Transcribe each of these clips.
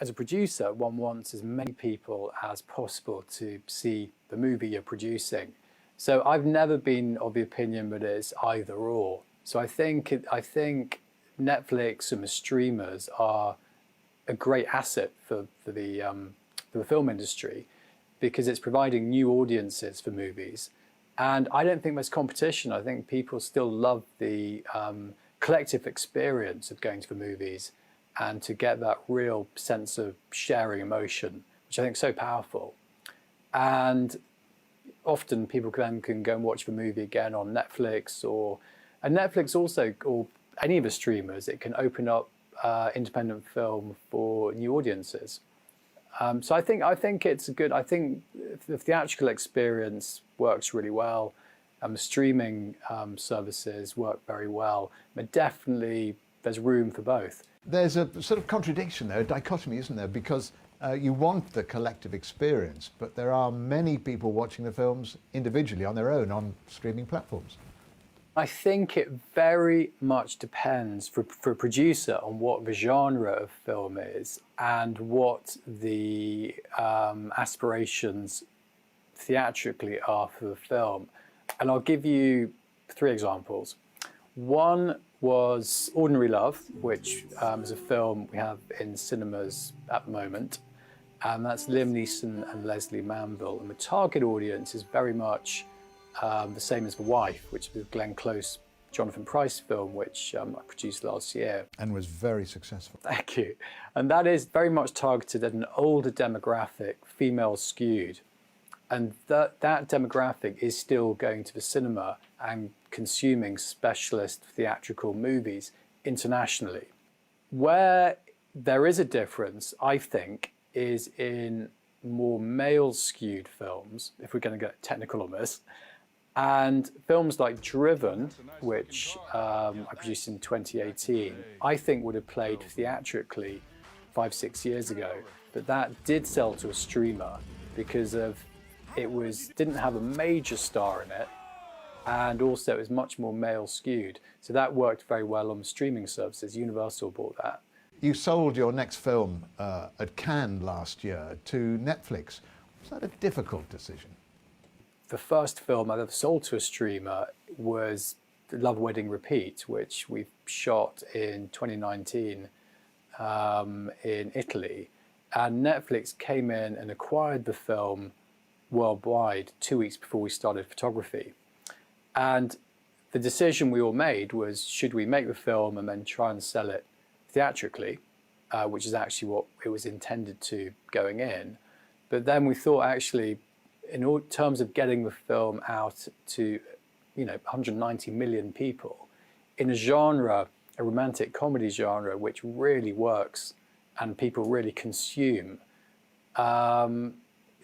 as a producer, one wants as many people as possible to see the movie you're producing. So I've never been of the opinion that it's either or. So I think Netflix and the streamers are a great asset for the film industry, because it's providing new audiences for movies. And I don't think there's competition. I think people still love the collective experience of going to the movies and to get that real sense of sharing emotion, which I think is so powerful. And often people then can go and watch the movie again on Netflix, and Netflix also, or any of the streamers, it can open up independent film for new audiences. So I think it's good. I think the theatrical experience works really well, and the streaming services work very well. But definitely, there's room for both. There's a sort of contradiction there, a dichotomy, isn't there? Because you want the collective experience, but there are many people watching the films individually on their own on streaming platforms. I think it very much depends for a producer on what the genre of film is and what the aspirations theatrically are for the film. And I'll give you 3 examples. One was Ordinary Love, which is a film we have in cinemas at the moment. And that's Liam Neeson and Leslie Manville. And the target audience is very much the same as The Wife, which is a Glenn Close, Jonathan Pryce film, which I produced last year. And was very successful. Thank you. And that is very much targeted at an older demographic, female skewed. And that demographic is still going to the cinema and consuming specialist theatrical movies internationally. Where there is a difference, I think, is in more male skewed films, if we're going to get technical on this. And films like Driven, which I produced in 2018, I think would have played theatrically 5-6 years ago. But that did sell to a streamer because didn't have a major star in it, and also it was much more male skewed. So that worked very well on the streaming services. Universal bought that. You sold your next film at Cannes last year to Netflix. Was that a difficult decision? The first film I ever sold to a streamer was Love Wedding Repeat, which we shot in 2019 in Italy. And Netflix came in and acquired the film worldwide 2 weeks before we started photography. And the decision we all made was, should we make the film and then try and sell it theatrically, which is actually what it was intended to going in. But then we thought, actually, in terms of getting the film out to 190 million people in a genre, a romantic comedy genre, which really works and people really consume,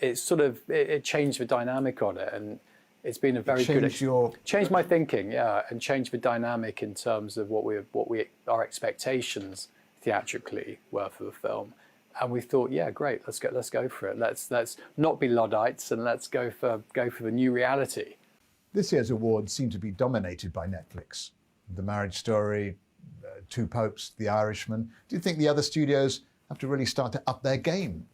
it changed the dynamic on it, and it's been a very good changed my thinking, and changed the dynamic in terms of what our expectations theatrically were for the film. And we thought, yeah, great, let's go for it. Let's not be Luddites, and let's go for the new reality. This year's awards seem to be dominated by Netflix. The Marriage Story, Two Popes, The Irishman. Do you think the other studios have to really start to up their game?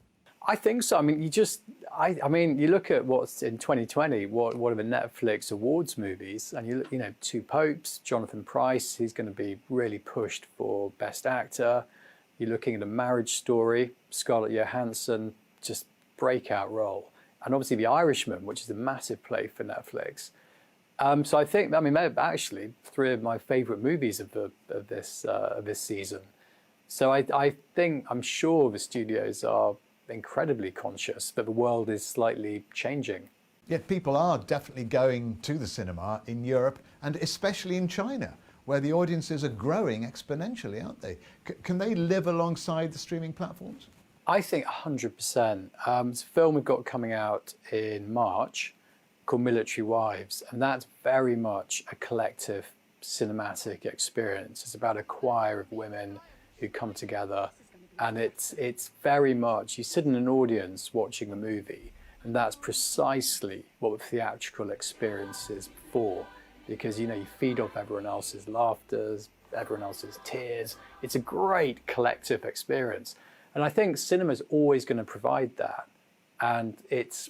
I think so. I mean, you look at what's in 2020. What are the Netflix awards movies? And you Two Popes, Jonathan Pryce. He's going to be really pushed for Best Actor. You're looking at A Marriage Story, Scarlett Johansson, just breakout role. And obviously The Irishman, which is a massive play for Netflix. So I think, they're actually 3 of my favorite movies of this season. So I'm sure the studios are incredibly conscious that the world is slightly changing. Yet people are definitely going to the cinema in Europe, and especially in China, where the audiences are growing exponentially, aren't they? Can they live alongside the streaming platforms? I think 100%. It's a film we've got coming out in March called Military Wives, and that's very much a collective cinematic experience. It's about a choir of women who come together, and it's very much, you sit in an audience watching a movie, and that's precisely what the theatrical experience is for. Because you feed off everyone else's laughter, everyone else's tears. It's a great collective experience. And I think cinema's always going to provide that. And it's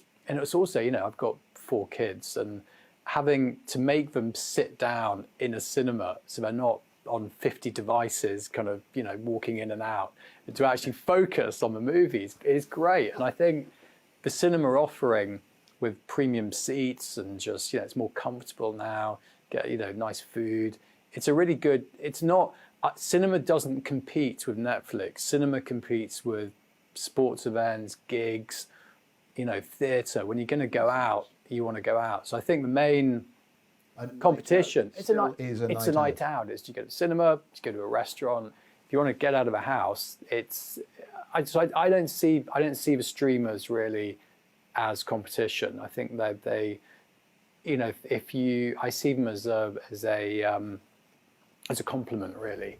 also, you know, I've got 4 kids, and having to make them sit down in a cinema so they're not on 50 devices kind of, you know, walking in and out, and to actually focus on the movies is great. And I think the cinema offering with premium seats and just, you know, it's more comfortable now, get, you know, nice food. It's a really good, it's not, cinema doesn't compete with Netflix. Cinema competes with sports events, gigs, you know, theatre. When you're going to go out, you want to go out. So I think the main competition, it's a night out. It's you go to the cinema, you go to a restaurant. If you want to get out of a house, I don't see the streamers really as competition. I think that they, you know, I see them as a compliment really.